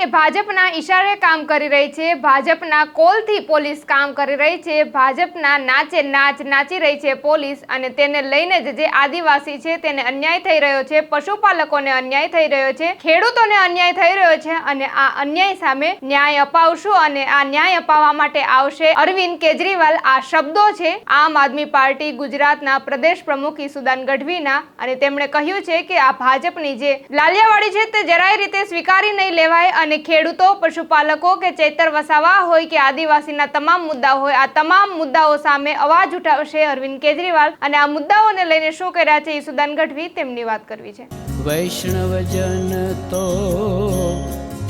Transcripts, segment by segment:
એ ભાજપના ઈશારે કામ કરી રહી છે, ભાજપના કોલથી પોલીસ કામ કરી રહી છે, ભાજપના નાચે નાચ નાચી રહી છે પોલીસ, અને તેને લઈને જે આદિવાસી છે તેને અન્યાય થઈ રહ્યો છે, પશુપાલકોને અન્યાય થઈ રહ્યો છે, ખેડૂતોને અન્યાય થઈ રહ્યો છે, અને આ અન્યાય સામે ન્યાય અપાવશું અને આ ન્યાય અપાવવા માટે આવશે અરવિંદ કેજરીવાલ. આ શબ્દો છે આમ આદમી પાર્ટી ગુજરાતના પ્રદેશ પ્રમુખ ઈસુદાન ગઢવીના, અને તેમણે કહ્યું છે કે આ ભાજપની જે લાલિયાવાડી છે તે જરાય રીતે સ્વીકારી નહીં લેવાય, અને ખેડૂતો, પશુપાલકો કે ચૈતર વસાવા હોય કે આદિવાસીના તમામ મુદ્દા હોય, આ તમામ મુદ્દાઓ સામે અવાજ ઉઠાવશે અરવિંદ કેજરીવાલ. અને આ મુદ્દાઓને લઈને શું કર્યા છે ઈસુદાન ગઢવી, તેમની વાત કરવી છે. વૈષ્ણવજન તો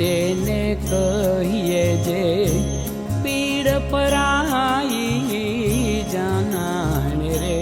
તેને કહીએ જે પીડ પરાઈ જાનાને રે.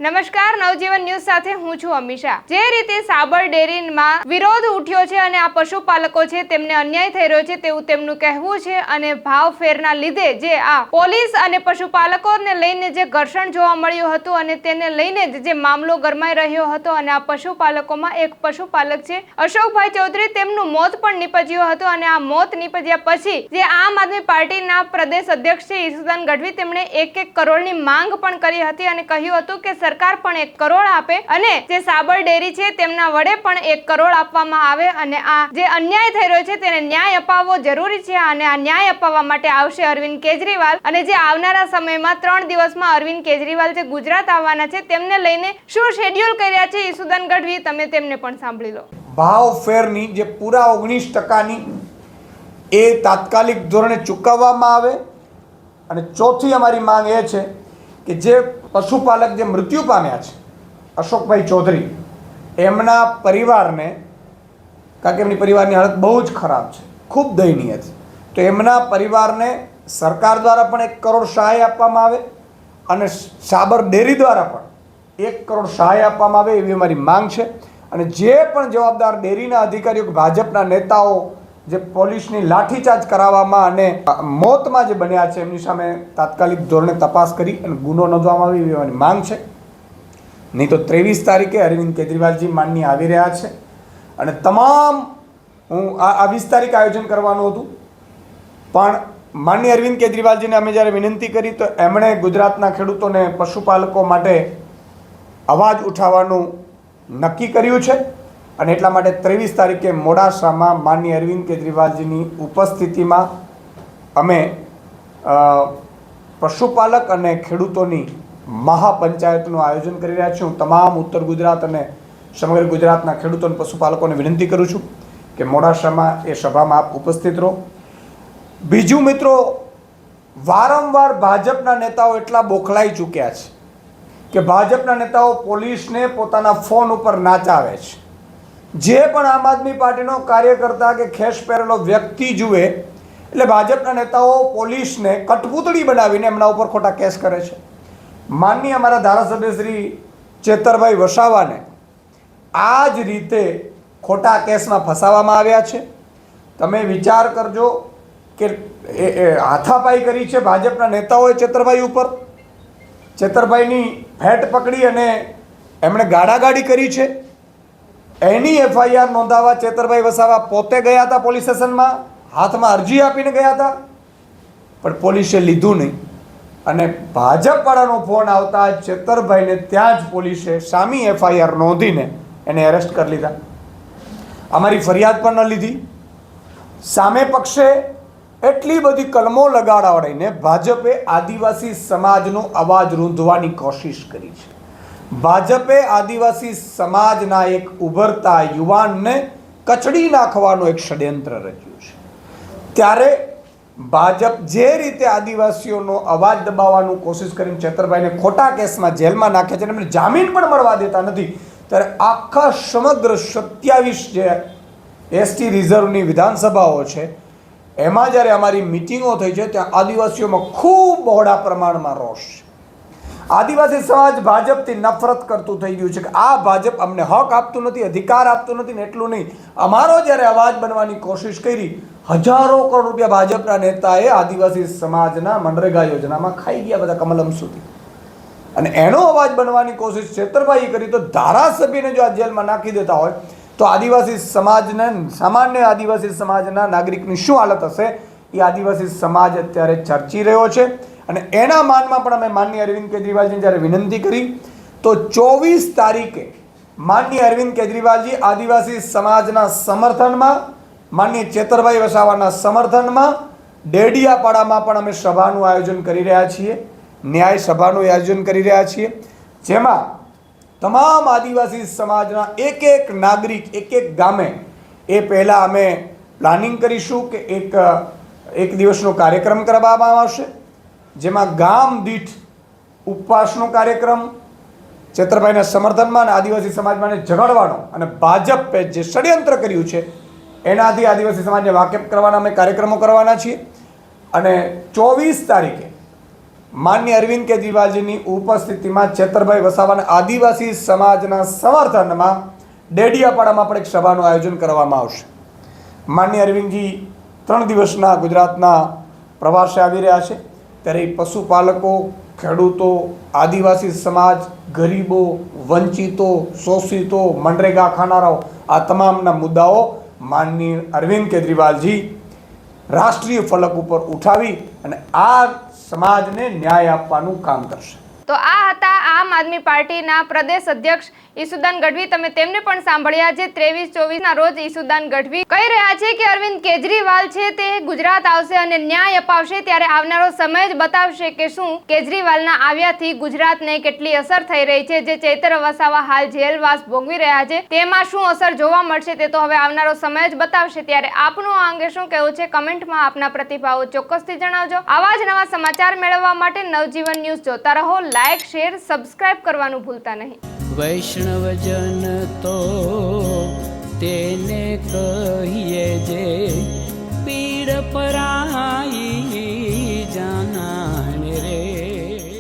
નમસ્કાર, નવજીવન ન્યૂઝ સાથે હું છું અમીષા. જે રીતે સાબર ડેરીમાં વિરોધ ઉઠ્યો છે અને આ પશુપાલકો છે તેમને અન્યાય થઈ રહ્યો છે તેવું તેમનું કહેવું છે, અને ભાવ ફેરના લીધે જે આ પોલીસ અને પશુપાલકોને લઈને જે ઘર્ષણ જોવા મળ્યું હતું અને તેને લઈને જે મામલો ગરમાઈ રહ્યો હતો, અને આ પશુપાલકોમાં એક પશુપાલક છે અશોકભાઈ ચૌધરી, તેમનું મોત પણ નીપજ્યું હતું. અને આ મોત નીપજ્યા પછી જે આમ આદમી પાર્ટીના પ્રદેશ અધ્યક્ષ છે ઈસુદાન ગઢવી, તેમણે 1 કરોડની માંગ પણ કરી હતી અને કહ્યું હતું કે સરકાર પણ 1 કરોડ આપે અને જે સાબર ડેરી છે તેમના વડે પણ 1 કરોડ આપવામાં આવે, અને આ જે અન્યાય થઈ રહ્યો છે તેને ન્યાય અપાવવો જરૂરી છે, અને આ ન્યાય અપાવવા માટે આવશે અરવિંદ કેજરીવાલ. અને જે આવનારા સમયમાં 3 દિવસમાં અરવિંદ કેજરીવાલ જે ગુજરાત આવવાના છે તેમને લઈને શું શેડ્યુલ કર્યા છે ઈસુદાન ગઢવી, તમે તેમને પણ સાંભળી લો. ભાવ ફેરની જે પૂરા 19% એ તાત્કાલિક ધોરણે ચૂકવવામાં આવે, અને ચોથી અમારી માંગ એ છે કે જે પશુપાલક જે મૃત્યુ પામ્યા છે અશોકભાઈ ચૌધરી, એમના પરિવારને, કારણ કે એમની પરિવારની હાલત બહુ જ ખરાબ છે, ખૂબ દયનીય છે, તો એમના પરિવારને સરકાર દ્વારા પણ 1 કરોડ સહાય આપવામાં આવે અને સાબર ડેરી દ્વારા પણ 1 કરોડ સહાય આપવામાં આવે, એવી અમારી માંગ છે. અને જે પણ જવાબદાર ડેરીના અધિકારીઓ, ભાજપના નેતાઓ જે પોલીસની લાઠીચાર્જ કરાવવામાં અને મોતમાં જે બન્યા છે એમની સામે તાત્કાલિક ધોરણે તપાસ કરી અને ગુનો નોંધવામાં આવે એવી અમારી માંગ છે. નહીં તો 23 તારીખે અરવિંદ કેજરીવાલજી માનનીય આવી રહ્યા છે, અને તમામ હું આ 20 તારીખે આયોજન કરવાનું હતું, પણ માનનીય અરવિંદ કેજરીવાલજીને અમે જ્યારે વિનંતી કરી તો એમણે ગુજરાતના ખેડૂતોને, પશુપાલકો માટે અવાજ ઉઠાવવાનું નક્કી કર્યું છે. અને એટલા માટે 23 તારીખે મોડાસામાં માનનીય અરવિંદ કેજરીવાલજીની ઉપસ્થિતિમાં અમે પશુપાલક અને ખેડૂતોની મહાપંચાયતનું આયોજન કરી રહ્યા છીએ. હું તમામ ઉત્તર ગુજરાત અને સમગ્ર ગુજરાતના ખેડૂતો અને પશુપાલકોને વિનંતી કરું છું કે મોડાસામાં એ સભામાં આપ ઉપસ્થિત રહો. બીજું મિત્રો, વારંવાર ભાજપના નેતાઓ એટલા બોખલાઈ ચૂક્યા છે કે ભાજપના નેતાઓ પોલીસને પોતાના ફોન ઉપર નાચાવે છે. જે પણ આમ આદમી પાર્ટીનો કાર્યકર્તા કે ખેસ પહેરેલો વ્યક્તિ જુએ એટલે ભાજપના નેતાઓ પોલીસને કઠપૂતળી બનાવીને એમના ઉપર ખોટા કેસ કરે છે. માનનીય અમારા ધારાસભ્ય શ્રી ચેતરભાઈ વસાવાને આ જ રીતે ખોટા કેસમાં ફસાવવામાં આવ્યા છે. તમે વિચાર કરજો કે હાથાપાઈ કરી છે ભાજપના નેતાઓએ ચેતરભાઈ ઉપર, ચેતરભાઈની ભેટ પકડી અને એમણે ગાડાગાડી કરી છે. એની FIR નોંધાવવા ચેતરભાઈ વસાવા પોતે ગયા હતા પોલીસ સ્ટેશનમાં, હાથમાં અરજી આપીને ગયા હતા, પણ પોલીસે લીધું નહીં. અને ભાજપવાળાનો ફોન આવતા ચેતરભાઈને ત્યાં જ પોલીસે સામી FIR નોંધીને એને એરેસ્ટ કરી લીધા. અમારી ફરિયાદ પણ ન લીધી. સામે પક્ષે એટલી બધી કલમો લગાડાવડીને ભાજપે આદિવાસી સમાજનો અવાજ રૂંધવાની કોશિશ કરી છે. ભાજપે આદિવાસી સમાજના એક ઉભરતા યુવાનને કચડી નાખવાનો એક ષડયંત્ર રચ્યું છે. ત્યારે ભાજપ જે રીતે આદિવાસીઓનો અવાજ દબાવવાનું કોશિશ કરીને ચેતરભાઈને ખોટા કેસમાં જેલમાં નાખે છે અને એમને જામીન પણ મળવા દેતા નથી, ત્યારે આખા સમગ્ર 27 જે ST રિઝર્વની વિધાનસભાઓ છે એમાં જ્યારે અમારી મિટિંગો થઈ છે ત્યાં આદિવાસીઓમાં ખૂબ બહોળા પ્રમાણમાં રોષ છે. આદિવાસી સમાજ ભાજપથી નફરત કરતું થઈ ગયું છે કે આ ભાજપ અમને હક આપતું નથી, અધિકાર આપતું નથી. ને એટલું નહીં, અમારો જ્યારે અવાજ બનવાની કોશિશ કરી, હજારો કરોડ રૂપિયા ભાજપના નેતાએ આદિવાસી સમાજના મનરેગા યોજનામાં ખાઈ ગયા બધા કમલમ સુધી. અને એનો અવાજ બનવાની કોશિશ છેતરભાઈ કરી તો ધારાસભ્યને જો આ જેલમાં નાખી દેતા હોય તો આદિવાસી સમાજના સામાન્ય આદિવાસી સમાજના નાગરિકની શું હાલત હશે એ આદિવાસી સમાજ અત્યારે ચર્ચી રહ્યો છે. અને એના માનમાં પણ અમે માનનીય અરવિંદ કેજરીવાલજીને જ્યારે વિનંતી કરી તો 24 તારીખે માનનીય અરવિંદ કેજરીવાલજી આદિવાસી સમાજના સમર્થનમાં, માનનીય ચેતરભાઈ વસાવાના સમર્થનમાં ડેડિયાપાડામાં પણ અમે સભાનું આયોજન કરી રહ્યા છીએ, ન્યાય સભાનું આયોજન કરી રહ્યા છીએ, જેમાં તમામ આદિવાસી સમાજના એક નાગરિક એક ગામે એ પહેલાં અમે પ્લાનિંગ કરીશું કે એક દિવસનો કાર્યક્રમ કરવામાં આવશે, જેમાં ગામ દીઠ ઉપવાસનો કાર્યક્રમ ચેતરભાઈના સમર્થનમાં અને આદિવાસી સમાજમાં ઝઘડવાનો અને ભાજપે જે ષડયંત્ર કર્યું છે એનાથી આદિવાસી સમાજને વાકેફ કરવાના અમે કાર્યક્રમો કરવાના છીએ. અને 24 તારીખે માનનીય અરવિંદ કેજરીવાલજીની ઉપસ્થિતિમાં ચેતરભાઈ વસાવાના આદિવાસી સમાજના સમર્થનમાં ડેડિયાપાડામાં પણ એક સભાનું આયોજન કરવામાં આવશે. માનનીય અરવિંદજી 3 દિવસના ગુજરાતના પ્રવાસે આવી રહ્યા છે, ત્યારે પશુપાલકો, ખેડૂતો, આદિવાસી સમાજ, ગરીબો, વંચિતો, શોષિતો, મનરેગા ખાનારાઓ, આ તમામના મુદ્દાઓ માનનીય અરવિંદ કેજરીવાલજી રાષ્ટ્રીય ફલક ઉપર ઉઠાવી અને આ સમાજને ન્યાય આપવાનું કામ કરશે. તો આ હતા આમ આદમી પાર્ટીના પ્રદેશ અધ્યક્ષ ઈસુદાન ગઢવી. તમે તેમને પણ સાંભળ્યા છે. 23-24 ના રોજ ઈસુદાન ગઢવી કહી રહ્યા છે કે અરવિંદ કેજરીવાલ છે તે ગુજરાત આવશે અને ન્યાય અપાવશે. ત્યારે આવનારો સમય જ બતાવશે કે શું કેજરીવાલના આવ્યાથી ગુજરાતને કેટલી અસર થઈ રહી છે. જે ચૈતર વસાવા હાલ જેલવાસ ભોગવી રહ્યા છે તેમાં શું અસર જોવા મળશે તે તો હવે આવનારો સમય જ બતાવશે. ત્યારે આપનું આ અંગે શું કહેવું છે કમેન્ટમાં આપના પ્રતિભાવો ચોક્કસથી જણાવજો. આવા જ નવા સમાચાર મેળવવા માટે નવજીવન ન્યૂઝ જોતા રહો. લાઈક, શેર, સબસ્ક્રાઇબ કરવાનું ભૂલતા નહીં. વૈષ્ણવજન તો તેને કહીએ જે પીડ પરાય.